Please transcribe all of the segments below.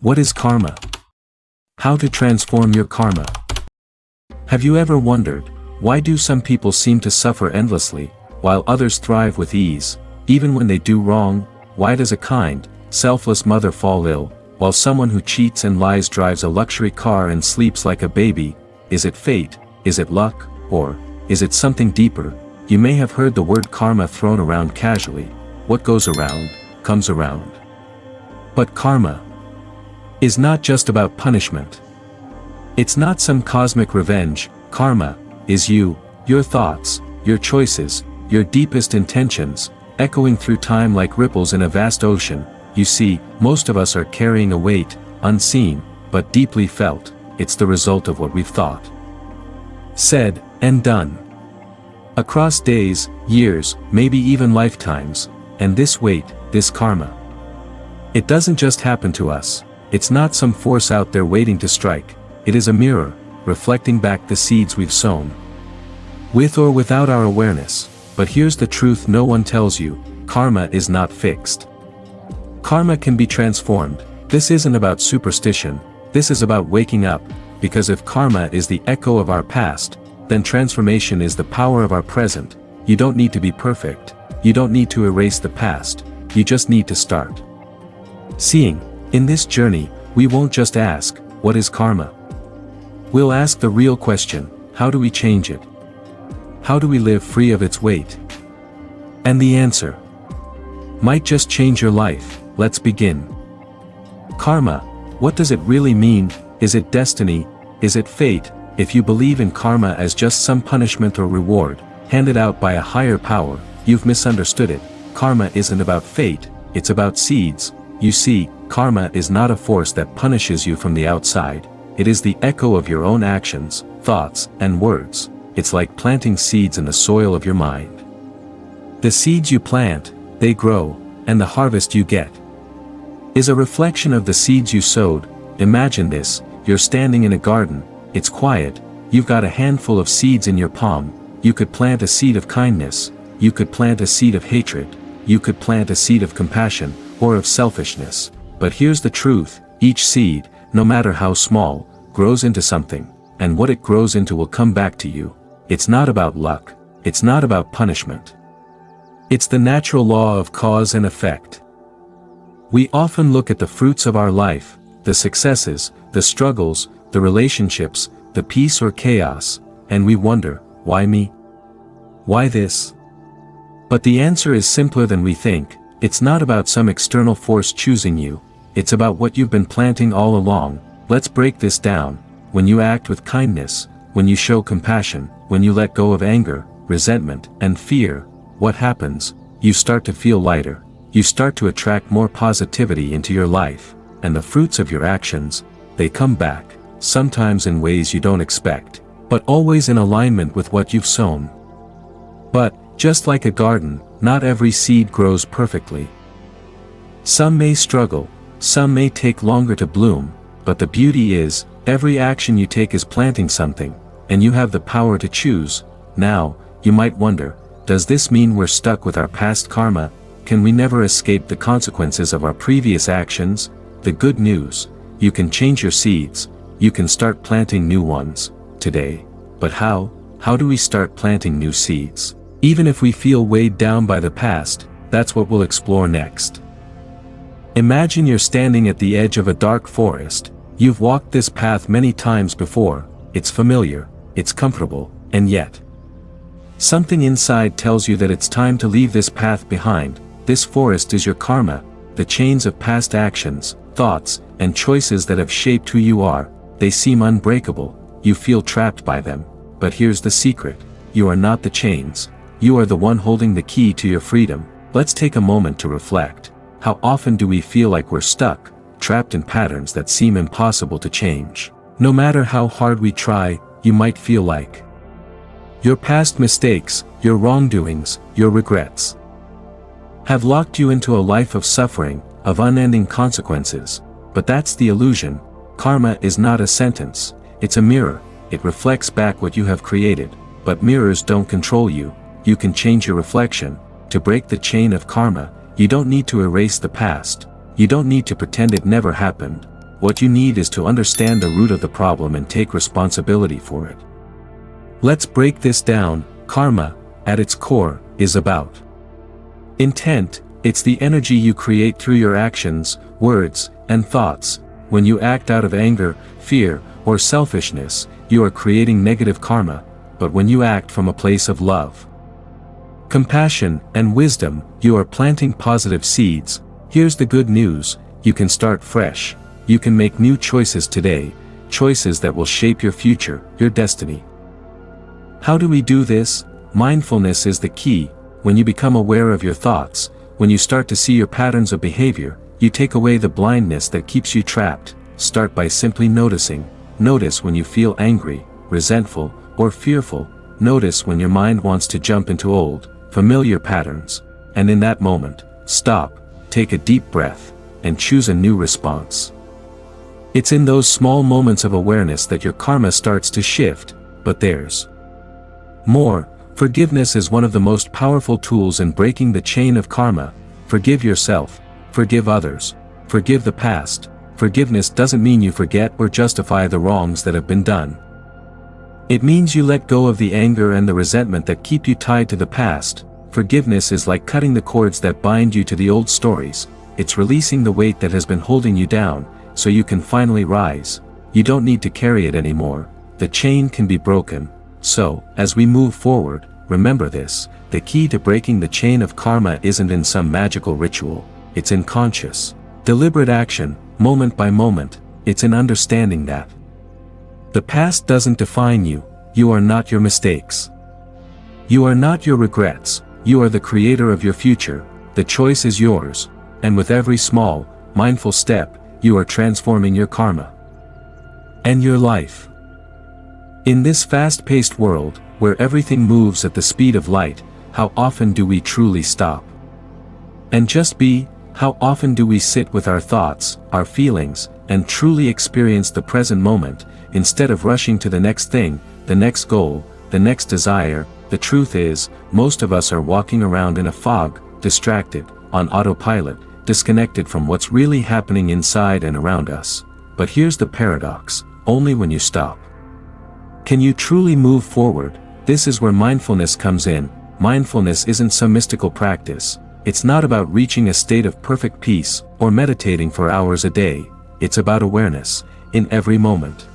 What is karma? How to transform your karma? Have you ever wondered, why do some people seem to suffer endlessly, while others thrive with ease, even when they do wrong? Why does a kind, selfless mother fall ill, while someone who cheats and lies drives a luxury car and sleeps like a baby? Is it fate? Is it luck? Or is it something deeper? You may have heard the word karma thrown around casually. What goes around, comes around. But karma is not just about punishment. It's not some cosmic revenge. Karma is you, your thoughts, your choices, your deepest intentions, echoing through time like ripples in a vast ocean. You see, most of us are carrying a weight, unseen, but deeply felt. It's the result of what we've thought, said, and done. Across days, years, maybe even lifetimes. And this weight, this karma, it doesn't just happen to us. It's not some force out there waiting to strike. It is a mirror, reflecting back the seeds we've sown, with or without our awareness. But here's the truth no one tells you: karma is not fixed. Karma can be transformed. This isn't about superstition, this is about waking up, because if karma is the echo of our past, then transformation is the power of our present. You don't need to be perfect, you don't need to erase the past, you just need to start seeing. In this journey, we won't just ask, what is karma? We'll ask the real question: how do we change it? How do we live free of its weight? And the answer might just change your life. Let's begin. Karma, what does it really mean? Is it destiny? Is it fate? If you believe in karma as just some punishment or reward, handed out by a higher power, you've misunderstood it. Karma isn't about fate, it's about seeds. You see, karma is not a force that punishes you from the outside. It is the echo of your own actions, thoughts, and words. It's like planting seeds in the soil of your mind. The seeds you plant, they grow, and the harvest you get is a reflection of the seeds you sowed. Imagine this: you're standing in a garden, it's quiet, you've got a handful of seeds in your palm. You could plant a seed of kindness, you could plant a seed of hatred, you could plant a seed of compassion, or of selfishness. But here's the truth: each seed, no matter how small, grows into something, and what it grows into will come back to you. It's not about luck, it's not about punishment. It's the natural law of cause and effect. We often look at the fruits of our life, the successes, the struggles, the relationships, the peace or chaos, and we wonder, why me? Why this? But the answer is simpler than we think. It's not about some external force choosing you, it's about what you've been planting all along. Let's break this down. When you act with kindness, when you show compassion, when you let go of anger, resentment, and fear, what happens? You start to feel lighter. You start to attract more positivity into your life, and the fruits of your actions, they come back, sometimes in ways you don't expect, but always in alignment with what you've sown. But, just like a garden, not every seed grows perfectly. Some may struggle, some may take longer to bloom, but the beauty is, every action you take is planting something, and you have the power to choose. Now, you might wonder, does this mean we're stuck with our past karma? Can we never escape the consequences of our previous actions? The good news: you can change your seeds, you can start planting new ones, today. But how? How do we start planting new seeds? Even if we feel weighed down by the past, that's what we'll explore next. Imagine you're standing at the edge of a dark forest. You've walked this path many times before, it's familiar, it's comfortable, and yet something inside tells you that it's time to leave this path behind. This forest is your karma, the chains of past actions, thoughts, and choices that have shaped who you are. They seem unbreakable, you feel trapped by them. But here's the secret: you are not the chains. You are the one holding the key to your freedom. Let's take a moment to reflect. How often do we feel like we're stuck, trapped in patterns that seem impossible to change? No matter how hard we try, you might feel like your past mistakes, your wrongdoings, your regrets have locked you into a life of suffering, of unending consequences. But that's the illusion. Karma is not a sentence, it's a mirror. It reflects back what you have created. But mirrors don't control you. You can change your reflection. To break the chain of karma, you don't need to erase the past. You don't need to pretend it never happened. what you need is to understand the root of the problem and take responsibility for it. Let's break this down. Karma, at its core, is about intent. It's the energy you create through your actions, words, and thoughts. When you act out of anger, fear, or selfishness, you are creating negative karma, but when you act from a place of love, compassion, and wisdom, you are planting positive seeds. Here's the good news: you can start fresh. You can make new choices today, choices that will shape your future, your destiny. How do we do this? Mindfulness is the key. When you become aware of your thoughts, when you start to see your patterns of behavior, you take away the blindness that keeps you trapped. Start by simply noticing. Notice when you feel angry, resentful, or fearful. Notice when your mind wants to jump into old, familiar patterns. And in that moment, stop, take a deep breath, and choose a new response. It's in those small moments of awareness that your karma starts to shift, but there's more. Forgiveness is one of the most powerful tools in breaking the chain of karma. Forgive yourself, forgive others, forgive the past. Forgiveness doesn't mean you forget or justify the wrongs that have been done. It means you let go of the anger and the resentment that keep you tied to the past. Forgiveness is like cutting the cords that bind you to the old stories. It's releasing the weight that has been holding you down, so you can finally rise. You don't need to carry it anymore. The chain can be broken. So, as we move forward, remember this: the key to breaking the chain of karma isn't in some magical ritual. It's in conscious, deliberate action, moment by moment. It's in understanding that the past doesn't define you. You are not your mistakes. You are not your regrets. You are the creator of your future. The choice is yours. And with every small, mindful step, you are transforming your karma and your life. In this fast-paced world, where everything moves at the speed of light, how often do we truly stop and just be? How often do we sit with our thoughts, our feelings, and truly experience the present moment, instead of rushing to the next thing, the next goal, the next desire? The truth is, most of us are walking around in a fog, distracted, on autopilot, disconnected from what's really happening inside and around us. But here's the paradox: only when you stop can you truly move forward. This is where mindfulness comes in. Mindfulness isn't some mystical practice. It's not about reaching a state of perfect peace, or meditating for hours a day. It's about awareness, in every moment.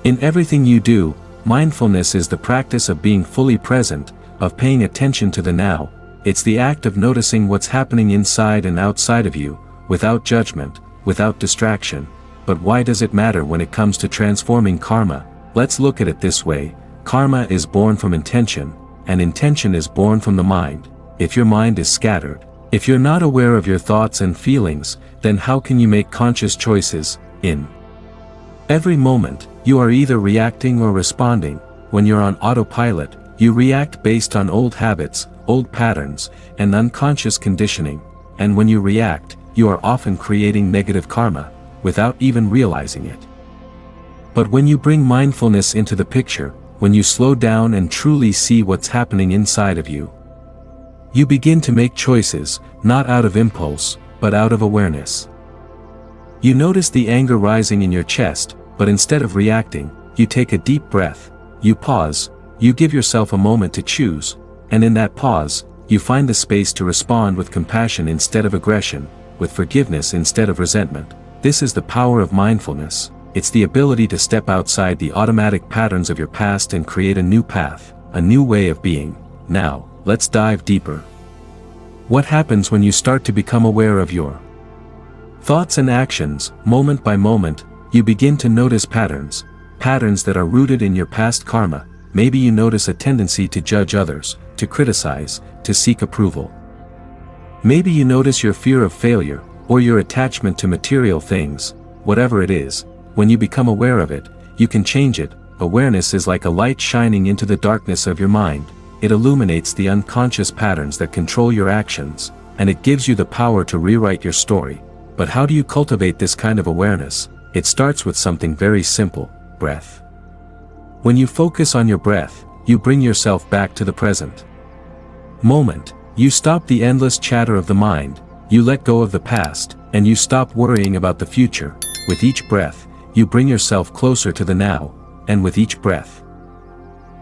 In everything you do, mindfulness is the practice of being fully present, of paying attention to the now. It's the act of noticing what's happening inside and outside of you, without judgment, without distraction. But why does it matter when it comes to transforming karma? Let's look at it this way: karma is born from intention, and intention is born from the mind. If your mind is scattered, if you're not aware of your thoughts and feelings, then how can you make conscious choices? In every moment, you are either reacting or responding. When you're on autopilot, you react based on old habits, old patterns, and unconscious conditioning. And when you react, you are often creating negative karma, without even realizing it. But when you bring mindfulness into the picture, when you slow down and truly see what's happening inside of you, you begin to make choices, not out of impulse, but out of awareness. You notice the anger rising in your chest, but instead of reacting, you take a deep breath, you pause, you give yourself a moment to choose, and in that pause, you find the space to respond with compassion instead of aggression, with forgiveness instead of resentment. This is the power of mindfulness. It's the ability to step outside the automatic patterns of your past and create a new path, a new way of being. Now, let's dive deeper. What happens when you start to become aware of your thoughts and actions? Moment by moment, you begin to notice patterns that are rooted in your past karma. Maybe you notice a tendency to judge others, to criticize, to seek approval. Maybe you notice your fear of failure, or your attachment to material things. Whatever it is, when you become aware of it, you can change it. Awareness is like a light shining into the darkness of your mind. It illuminates the unconscious patterns that control your actions, and it gives you the power to rewrite your story. But how do you cultivate this kind of awareness? It starts with something very simple: breath. When you focus on your breath, you bring yourself back to the present moment. You stop the endless chatter of the mind, you let go of the past, and you stop worrying about the future. With each breath, you bring yourself closer to the now, and with each breath,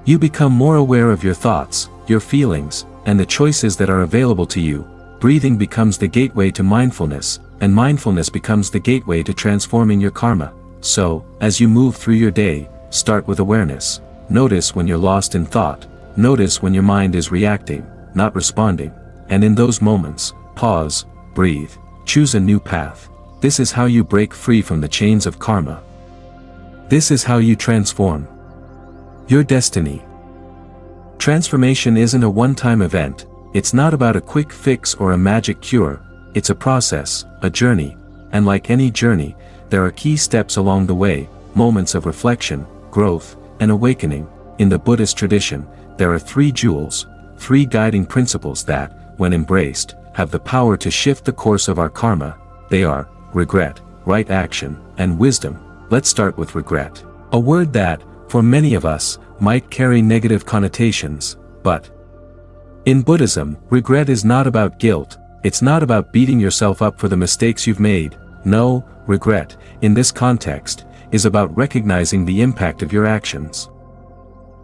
you become more aware of your thoughts, your feelings, and the choices that are available to you. Breathing becomes the gateway to mindfulness, and mindfulness becomes the gateway to transforming your karma. So, as you move through your day, start with awareness. Notice when you're lost in thought. Notice when your mind is reacting, not responding. And in those moments, pause, breathe, choose a new path. This is how you break free from the chains of karma. This is how you transform your destiny. Transformation isn't a one-time event. It's not about a quick fix or a magic cure. It's a process, a journey. And like any journey, there are key steps along the way, moments of reflection, growth, and awakening. In the Buddhist tradition, there are three jewels, three guiding principles that, when embraced, have the power to shift the course of our karma. They are regret, right action, and wisdom. Let's start with regret. A word that, for many of us, might carry negative connotations, but in Buddhism, regret is not about guilt. It's not about beating yourself up for the mistakes you've made. No, regret, in this context, is about recognizing the impact of your actions.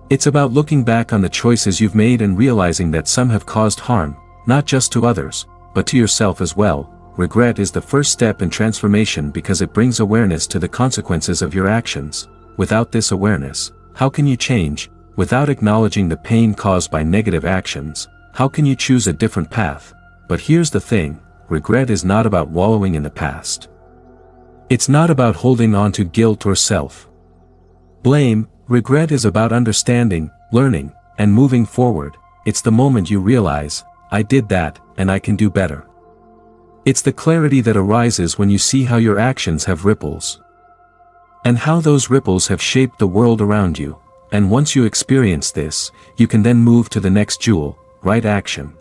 It's about looking back on the choices you've made and realizing that some have caused harm, not just to others, but to yourself as well. Regret is the first step in transformation because it brings awareness to the consequences of your actions. Without this awareness, how can you change? Without acknowledging the pain caused by negative actions, how can you choose a different path? But here's the thing, regret is not about wallowing in the past. It's not about holding on to guilt or self-blame. Regret is about understanding, learning, and moving forward. It's the moment you realize, I did that, and I can do better. It's the clarity that arises when you see how your actions have ripples, and how those ripples have shaped the world around you. And once you experience this, you can then move to the next jewel, right action.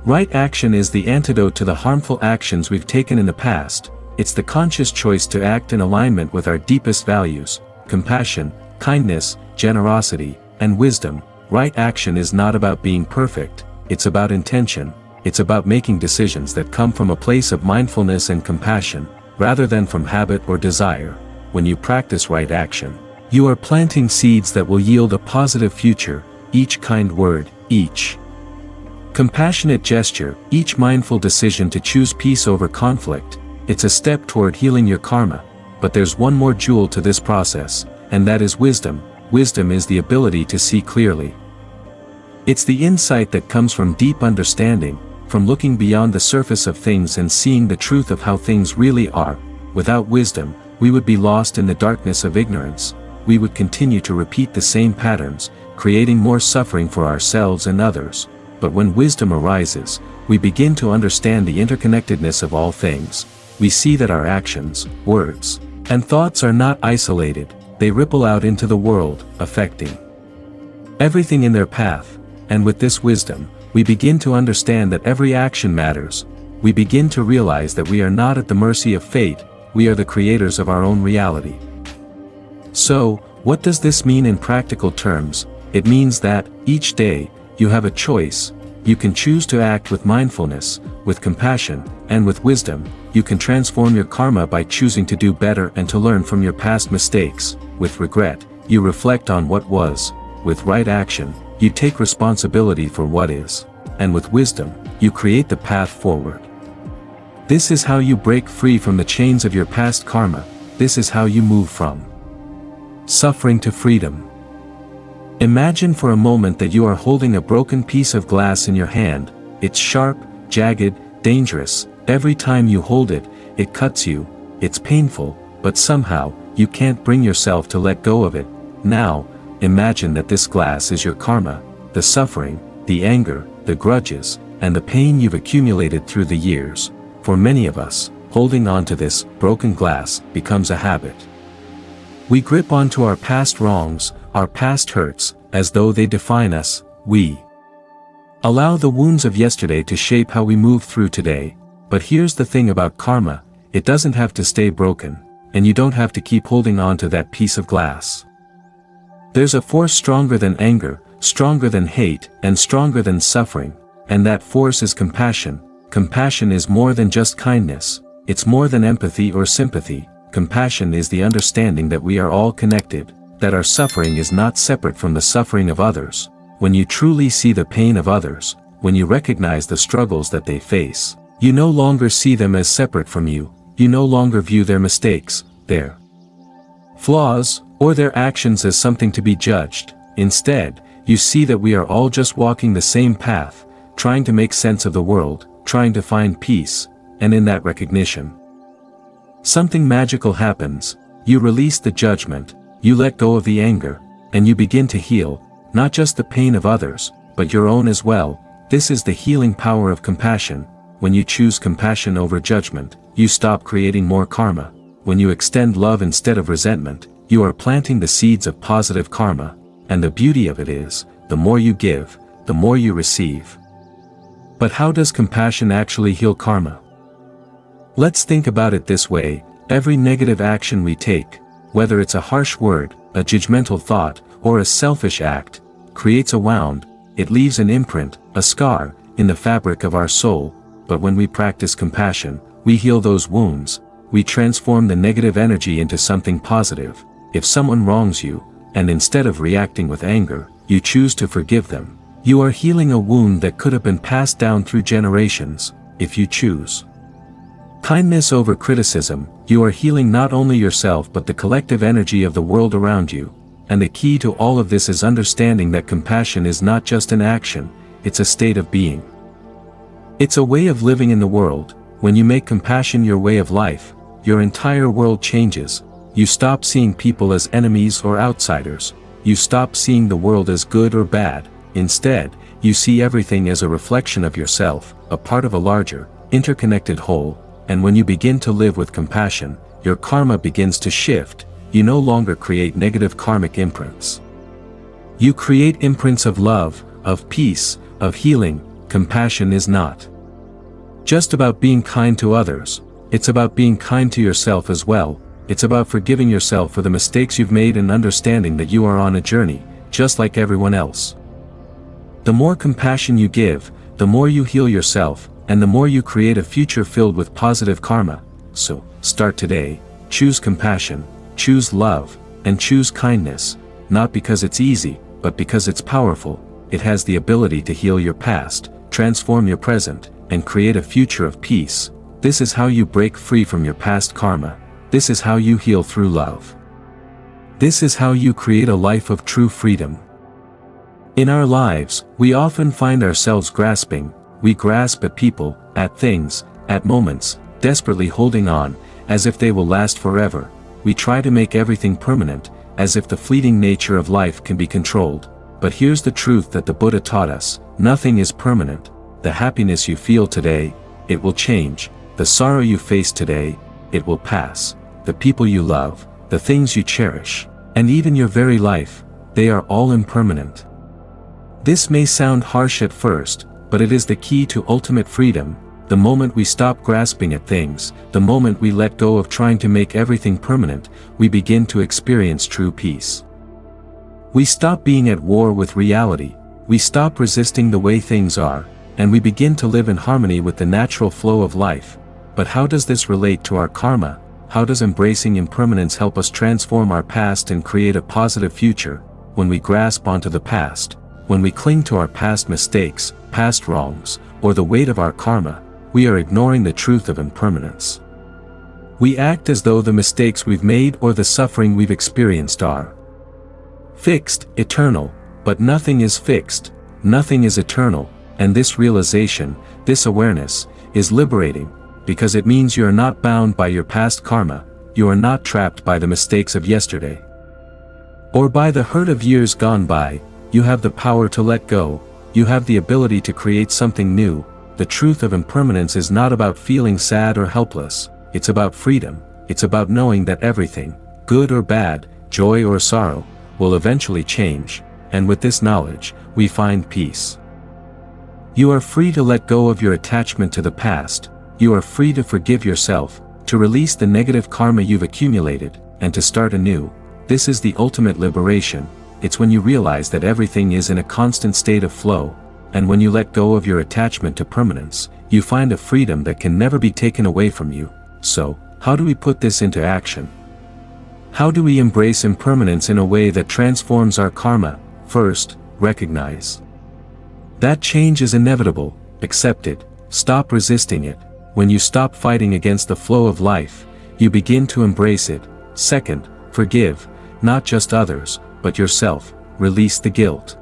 Right action is the antidote to the harmful actions we've taken in the past. It's the conscious choice to act in alignment with our deepest values, compassion, kindness, generosity, and wisdom. Right action is not about being perfect, it's about intention. It's about making decisions that come from a place of mindfulness and compassion, rather than from habit or desire. When you practice right action, you are planting seeds that will yield a positive future. Each kind word, each compassionate gesture, each mindful decision to choose peace over conflict, it's a step toward healing your karma. But there's one more jewel to this process, and that is wisdom. Wisdom is the ability to see clearly. It's the insight that comes from deep understanding, from looking beyond the surface of things and seeing the truth of how things really are. Without wisdom, we would be lost in the darkness of ignorance. We would continue to repeat the same patterns, creating more suffering for ourselves and others. But when wisdom arises, we begin to understand the interconnectedness of all things. We see that our actions, words, and thoughts are not isolated. They ripple out into the world, affecting everything in their path. And with this wisdom, we begin to understand that every action matters. We begin to realize that we are not at the mercy of fate, we are the creators of our own reality. So, what does this mean in practical terms? It means that, each day, you have a choice. You can choose to act with mindfulness, with compassion, and with wisdom. You can transform your karma by choosing to do better and to learn from your past mistakes. With regret, you reflect on what was. With right action, you take responsibility for what is. And with wisdom, you create the path forward. This is how you break free from the chains of your past karma. This is how you move from suffering to freedom. Imagine for a moment that you are holding a broken piece of glass in your hand. It's sharp, jagged, dangerous. Every time you hold it, it cuts you. It's painful, but somehow, you can't bring yourself to let go of it. Now, imagine that this glass is your karma, the suffering, the anger, the grudges, and the pain you've accumulated through the years. For many of us, holding on to this broken glass becomes a habit. We grip onto our past wrongs, our past hurts, as though they define us. We allow the wounds of yesterday to shape how we move through today. But here's the thing about karma, it doesn't have to stay broken, and you don't have to keep holding on to that piece of glass. There's a force stronger than anger, stronger than hate, and stronger than suffering, and that force is compassion. Compassion is more than just kindness, it's more than empathy or sympathy. compassion is the understanding that we are all connected, that our suffering is not separate from the suffering of others. When you truly see the pain of others, when you recognize the struggles that they face, you no longer see them as separate from you, you no longer view their mistakes, their flaws, or their actions as something to be judged. Instead, you see that we are all just walking the same path, trying to make sense of the world, trying to find peace, and in that recognition, something magical happens. You release the judgment, you let go of the anger, and you begin to heal, not just the pain of others, but your own as well. This is the healing power of compassion. When you choose compassion over judgment, you stop creating more karma. When you extend love instead of resentment, you are planting the seeds of positive karma, and the beauty of it is, the more you give, the more you receive. But how does compassion actually heal karma? Let's think about it this way: every negative action we take, whether it's a harsh word, a judgmental thought, or a selfish act, creates a wound. It leaves an imprint, a scar, in the fabric of our soul. But when we practice compassion, we heal those wounds. We transform the negative energy into something positive. If someone wrongs you, and instead of reacting with anger, you choose to forgive them, you are healing a wound that could have been passed down through generations. If you choose kindness over criticism, you are healing not only yourself but the collective energy of the world around you. And the key to all of this is understanding that compassion is not just an action, it's a state of being. It's a way of living in the world. When you make compassion your way of life, your entire world changes. You stop seeing people as enemies or outsiders. You stop seeing the world as good or bad. Instead, you see everything as a reflection of yourself, a part of a larger, interconnected whole. And when you begin to live with compassion, your karma begins to shift. You no longer create negative karmic imprints. You create imprints of love, of peace, of healing. Compassion is not just about being kind to others, it's about being kind to yourself as well. It's about forgiving yourself for the mistakes you've made and understanding that you are on a journey, just like everyone else. The more compassion you give, the more you heal yourself, and the more you create a future filled with positive karma. So, start today, choose compassion, choose love, and choose kindness, not because it's easy, but because it's powerful. It has the ability to heal your past, transform your present, and create a future of peace. This is how you break free from your past karma. This is how you heal through love. This is how you create a life of true freedom. In our lives, we often find ourselves grasping. We grasp at people, at things, at moments, desperately holding on, as if they will last forever. We try to make everything permanent, as if the fleeting nature of life can be controlled. But here's the truth that the Buddha taught us: nothing is permanent. The happiness you feel today, it will change. The sorrow you face today, it will pass. The people you love, the things you cherish, and even your very life, they are all impermanent. This may sound harsh at first, but it is the key to ultimate freedom. The moment we stop grasping at things, the moment we let go of trying to make everything permanent, we begin to experience true peace. We stop being at war with reality, we stop resisting the way things are, and we begin to live in harmony with the natural flow of life. But how does this relate to our karma? How does embracing impermanence help us transform our past and create a positive future? When we grasp onto the past, when we cling to our past mistakes, past wrongs, or the weight of our karma, we are ignoring the truth of impermanence. We act as though the mistakes we've made or the suffering we've experienced are fixed, eternal, but nothing is fixed, nothing is eternal, and this realization, this awareness, is liberating, because it means you are not bound by your past karma, you are not trapped by the mistakes of yesterday, or by the hurt of years gone by. You have the power to let go, you have the ability to create something new. The truth of impermanence is not about feeling sad or helpless, it's about freedom, it's about knowing that everything, good or bad, joy or sorrow, will eventually change, and with this knowledge, we find peace. You are free to let go of your attachment to the past, you are free to forgive yourself, to release the negative karma you've accumulated, and to start anew. This is the ultimate liberation. It's when you realize that everything is in a constant state of flow, and when you let go of your attachment to permanence, you find a freedom that can never be taken away from you. So, how do we put this into action? How do we embrace impermanence in a way that transforms our karma? First, recognize that change is inevitable, accept it, stop resisting it. When you stop fighting against the flow of life, you begin to embrace it. Second, forgive, not just others, but yourself, release the guilt,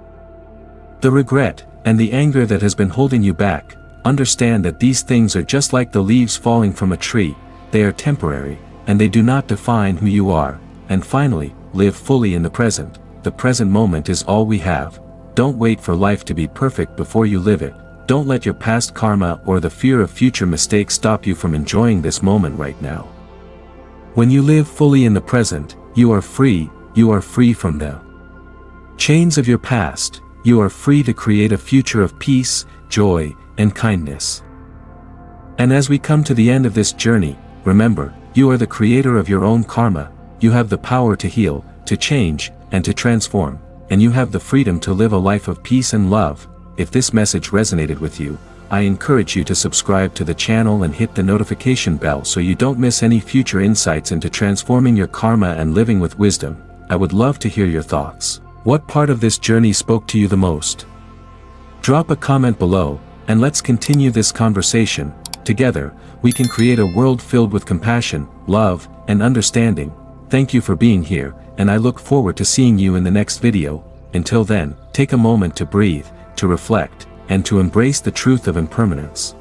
the regret, and the anger that has been holding you back. Understand that these things are just like the leaves falling from a tree, they are temporary, and they do not define who you are. And finally, live fully in the present. The present moment is all we have. Don't wait for life to be perfect before you live it. Don't let your past karma or the fear of future mistakes stop you from enjoying this moment right now. When you live fully in the present, you are free from the chains of your past. You are free to create a future of peace, joy, and kindness. And as we come to the end of this journey, remember, you are the creator of your own karma. You have the power to heal, to change, and to transform, and you have the freedom to live a life of peace and love. If this message resonated with you, I encourage you to subscribe to the channel and hit the notification bell so you don't miss any future insights into transforming your karma and living with wisdom. I would love to hear your thoughts. What part of this journey spoke to you the most? Drop a comment below, and let's continue this conversation. Together, we can create a world filled with compassion, love, and understanding. Thank you for being here, and I look forward to seeing you in the next video. Until then, take a moment to breathe, to reflect, and to embrace the truth of impermanence.